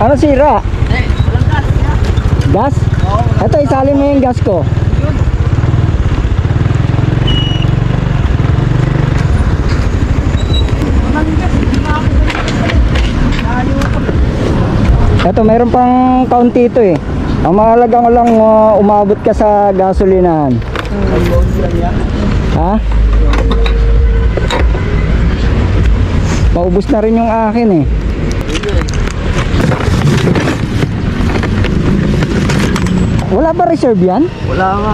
Ano sira? Walang gas. Gas? Oo. Ito, isalin mo yung gas ko. Yun. Walang gas. Ito, mayroon pang kaunti ito eh. Ang mahalaga lang umabot ka sa gasolinahan. Ha? Paubos na rin yung akin eh. Wala ba reserve yan? Wala nga.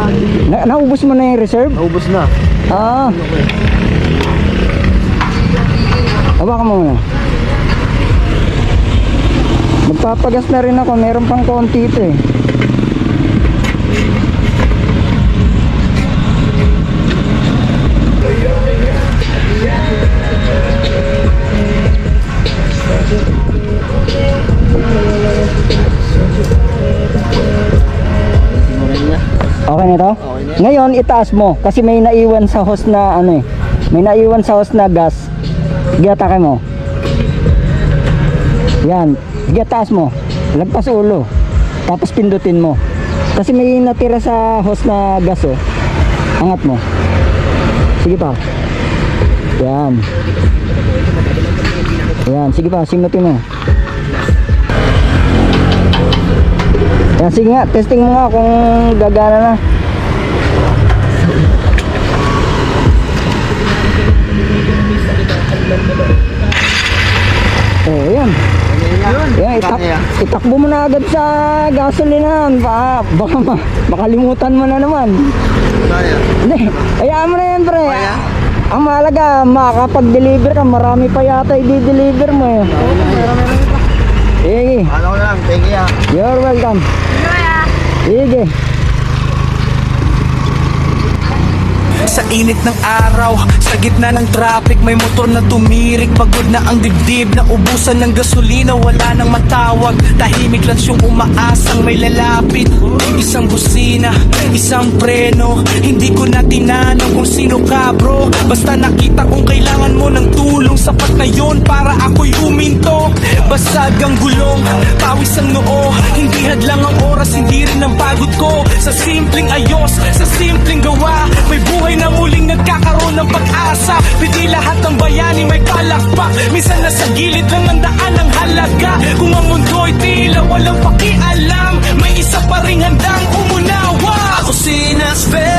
Naubos mo na yung reserve? Naubos na. Ah. Hawakan mo muna. Magpapagas na rin ako. Meron pang konti ito eh. Okay na to? Okay na. Ngayon itaas mo kasi may naiwan sa hose na ano eh. May naiwan sa hose na gas. Sige, atake mo. Yan. Sige, taas mo. Lagpas ulo. Tapos pindutin mo. Kasi may natira sa hose na gas oh. Angat mo. Sige pa. Yan. Yan. Sige pa, singutin mo. Yan, sige nga, testing mo nga kung gagana na. Oh, yan. Yan, itakbo mo na agad sa gasolinahan. Baka makalimutan mo na naman. Hindi, hayaan mo na yan, pre. Ang mahalaga, makakapag-deliver ka. Marami pa yata i-deliver mo eh. Sige. Ano lang, thank you. You're welcome. Sige. Sa init ng araw, sa gitna ng traffic, may motor na tumirik. Pagod na ang dibdib, naubusan ng gasolina, wala nang matawag. Tahimik lang siyang umaasang may lalapit. Isang busina, isang preno. Hindi ko na tinanong kung sino ka bro. Basta nakita kong kailangan mo ng tulong. Sapat na yon para ako'y huminto. Basag ang gulong, pawis ang noo. Hindi hadlang ang oras, hindi rin ang pagod ko. Sa simpleng ayos, sa simpleng gawa, may buhay na muling nagkakaroon ng pag-asa. Pwede lahat ng bayani may palakpak. Minsan nasa gilid lang ng daan ang halaga. Kung ang mundo'y tila walang pakialam, may isa pa ring handang umunawa. Ako si Nasfer.